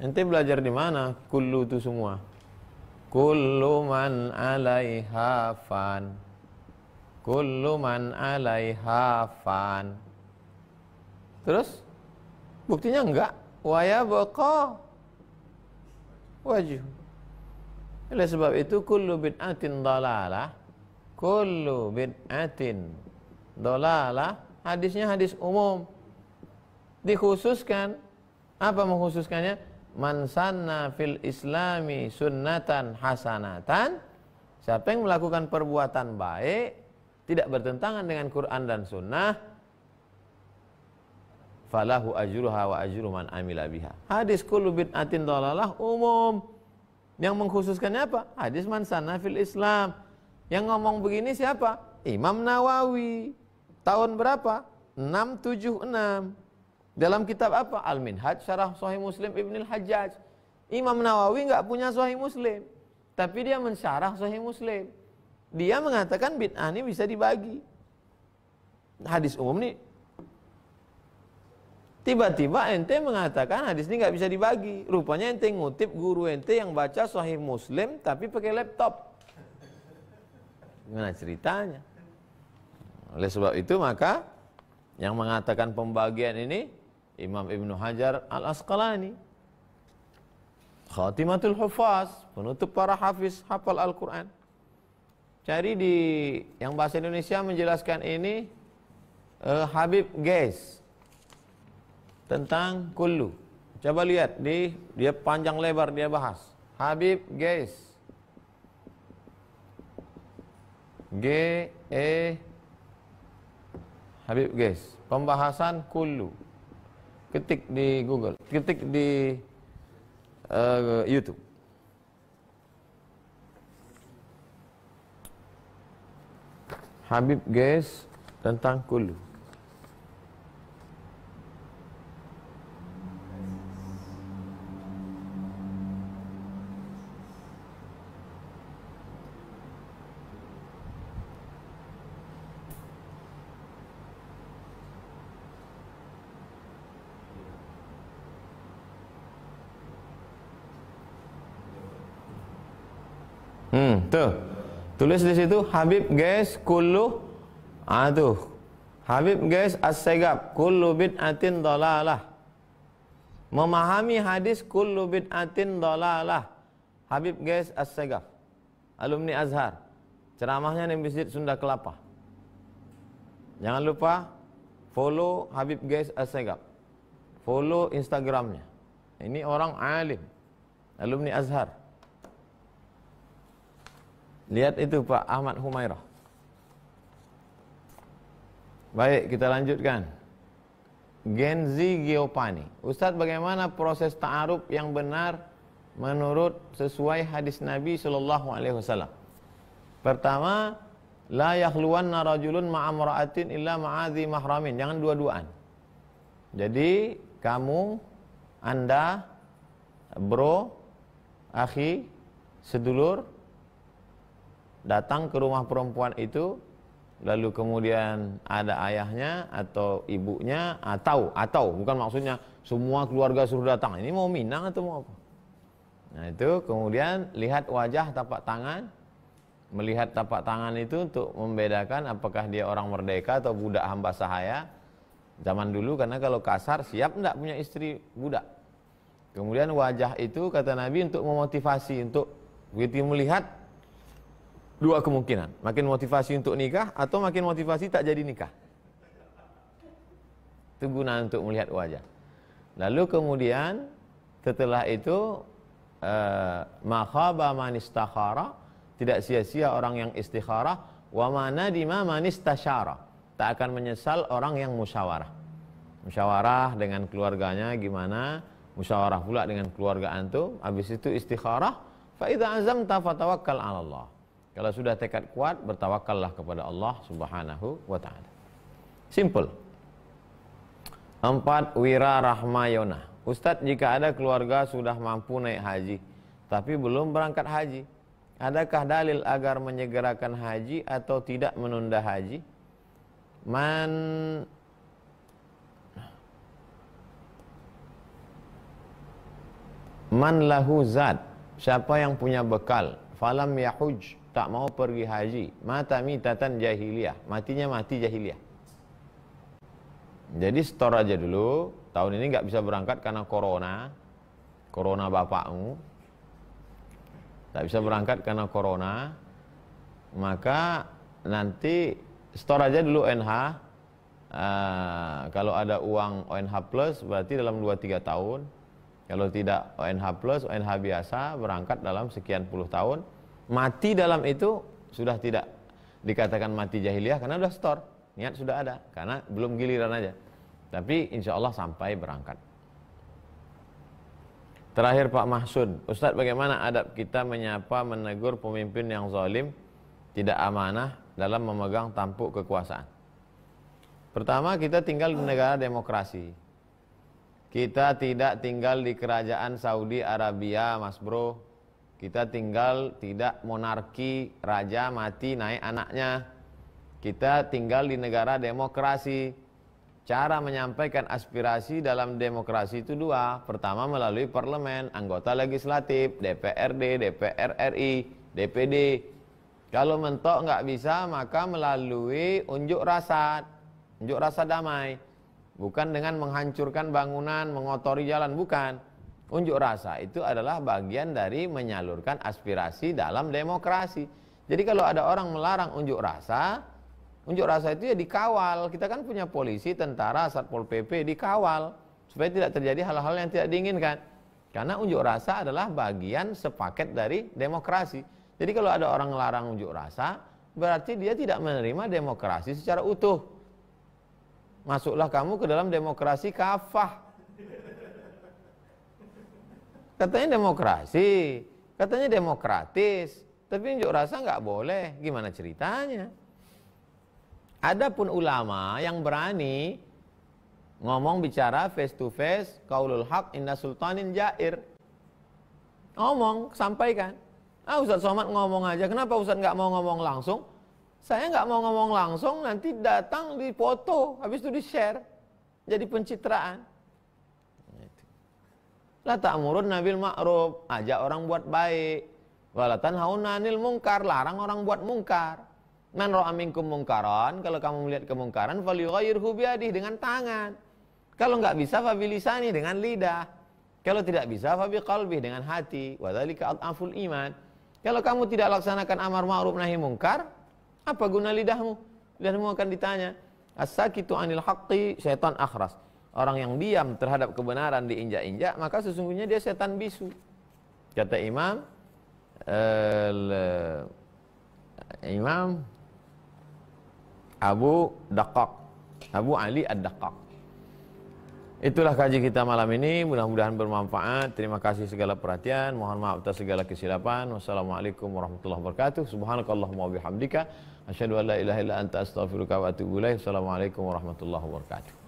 Ente belajar di mana? Kullu itu semua. Kullu man 'alaiha fan. Kullu man 'alaiha fan. Terus buktinya enggak. Wa yabqa wajh. Oleh sebab itu kullu bid'atin dhalalah, kullu bid'atin dhalalah, hadisnya hadis umum. Dikhususkan, apa mengkhususkannya? Man sanna fil islami sunnatan hasanatan, siapa yang melakukan perbuatan baik tidak bertentangan dengan Quran dan sunnah, falahu ajruha wa ajru man amila biha. Hadis kullu bid'atin dhalalah umum. Yang mengkhususkannya apa? Hadis man sanna fil Islam. Yang ngomong begini siapa? Imam Nawawi. Tahun berapa? 676. Dalam kitab apa? Al-Minhaj Syarah Sahih Muslim Ibnul Hajjaj. Imam Nawawi enggak punya Sahih Muslim, tapi dia mensyarah Sahih Muslim. Dia mengatakan bid'ah ini bisa dibagi. Hadis umum nih. Tiba-tiba ente mengatakan hadis ini nggak bisa dibagi. Rupanya ente ngutip guru ente yang baca Sahih Muslim tapi pakai laptop. Gimana ceritanya? Oleh sebab itu maka yang mengatakan pembagian ini Imam Ibnu Hajar Al-Asqalani. Khatimatul Hufaz, penutup para hafiz hafal Al-Quran. Cari di yang bahasa Indonesia menjelaskan ini Habib Ghais tentang kullu. Coba lihat dia panjang lebar dia bahas. Habib Ghais. Habib Ghais. Pembahasan kullu. Ketik di Google, ketik di YouTube. Habib Ghais tentang kullu. Tuh. Tulis di situ Habib Ghais kullu Habib Ghais As-Segaf kullu bid'atin dhalalah. Memahami hadis kullu bid'atin dhalalah. Habib Ghais As-Segaf, alumni Azhar. Ceramahnya di Masjid Sunda Kelapa. Jangan lupa follow Habib Ghais As-Segaf. Follow Instagramnya. Ini orang alim, alumni Azhar. Lihat itu Pak Ahmad Humairah. Baik, kita lanjutkan. Genzi Giopani. Ustadz, bagaimana proses ta'aruf yang benar menurut sesuai hadis Nabi SAW? Pertama, la yakhluwanna rajulun ma'amra'atin illa ma'adhi mahramin. Jangan dua-duaan. Jadi kamu, anda, bro, akhi, sedulur, datang ke rumah perempuan itu, lalu kemudian ada ayahnya atau ibunya, atau bukan maksudnya semua keluarga suruh datang. Ini mau minang atau mau apa? Nah itu kemudian lihat wajah, tapak tangan. Melihat tapak tangan itu untuk membedakan apakah dia orang merdeka atau budak hamba sahaya zaman dulu, karena kalau kasar siap enggak punya istri budak. Kemudian wajah itu kata Nabi untuk memotivasi, untuk begitu melihat dua kemungkinan, makin motivasi untuk nikah atau makin motivasi tak jadi nikah. Itu guna untuk melihat wajah. Lalu kemudian setelah itu ma khaba man istakhara, tidak sia-sia orang yang istikharah, wa ma nadima man istasyara, tak akan menyesal orang yang musyawarah. Musyawarah dengan keluarganya gimana, musyawarah pula dengan keluarga antum, habis itu istikharah, fa idza azamta fatawakkal 'ala Allah. Kalau sudah tekad kuat, bertawakallah kepada Allah Subhanahu wa taala. Simple. 4. Wira rahmayona. Ustadz, jika ada keluarga sudah mampu naik haji tapi belum berangkat haji, adakah dalil agar menyegerakan haji atau tidak menunda haji? Man lahu zad, siapa yang punya bekal, falam yahuj, tak mau pergi haji, mata mitatan jahiliyah, matinya mati jahiliyah. Jadi store aja dulu, tahun ini nggak bisa berangkat karena corona bapakmu, tak bisa berangkat karena corona, maka nanti store aja dulu ONH. Kalau ada uang ONH plus berarti dalam 2-3 tahun. Kalau tidak ONH plus, ONH biasa, berangkat dalam sekian puluh tahun. Mati dalam itu sudah tidak dikatakan mati jahiliyah karena sudah store, niat sudah ada, karena belum giliran aja. Tapi insya Allah sampai berangkat. Terakhir Pak Mahsud, Ustadz, bagaimana adab kita menyapa, menegur pemimpin yang zalim, tidak amanah dalam memegang tampuk kekuasaan? Pertama, kita tinggal di negara demokrasi. Kita tidak tinggal di kerajaan Saudi Arabia, Mas Bro. Kita tinggal tidak monarki, raja mati naik anaknya. Kita tinggal di negara demokrasi. Cara menyampaikan aspirasi dalam demokrasi itu dua. Pertama melalui parlemen, anggota legislatif, DPRD, DPR RI, DPD. Kalau mentok nggak bisa, maka melalui unjuk rasa damai. Bukan dengan menghancurkan bangunan, mengotori jalan, bukan. Unjuk rasa itu adalah bagian dari menyalurkan aspirasi dalam demokrasi. Jadi kalau ada orang melarang unjuk rasa itu ya dikawal. Kita kan punya polisi, tentara, Satpol PP, dikawal supaya tidak terjadi hal-hal yang tidak diinginkan. Karena unjuk rasa adalah bagian sepaket dari demokrasi. Jadi kalau ada orang melarang unjuk rasa, berarti dia tidak menerima demokrasi secara utuh. Masuklah kamu ke dalam demokrasi kafah. Katanya demokrasi, katanya demokratis, tapi unjuk rasa nggak boleh. Gimana ceritanya? Adapun ulama yang berani ngomong bicara face to face, qaulul haq inna sultanin jair. Ngomong, sampaikan. Ustaz Somad ngomong aja, kenapa Ustaz nggak mau ngomong langsung? Saya nggak mau ngomong langsung, nanti datang di foto, habis itu di share, jadi pencitraan. La ta'murunna bil ma'ruf, ajak orang buat baik. Wala tanhauna 'anil munkar, larang orang buat mungkar. Man ra'a minkum mungkaran, kalau kamu melihat kemungkaran, falyughayyirhu biyadihi, dengan tangan. Kalau enggak bisa fa bilisani, dengan lidah. Kalau tidak bisa fa biqalbihi, dengan hati. Wa dzalika adhaful iman. Kalau kamu tidak laksanakan amar ma'ruf nahi mungkar, apa guna lidahmu? Lidahmu akan ditanya. As-sakitu 'anil haqqi syaitan akhras. Orang yang diam terhadap kebenaran diinjak-injak, maka sesungguhnya dia setan bisu. Kata Imam Abu Ali Ad-Daqqaq. Itulah kaji kita malam ini, mudah-mudahan bermanfaat. Terima kasih segala perhatian, mohon maaf atas segala kesilapan. Wassalamualaikum warahmatullahi wabarakatuh. Subhanakallahumma wa bihamdika asyhadu an la ilaha illa anta astaghfiruka wa atubu ilaik. Wassalamualaikum warahmatullahi wabarakatuh.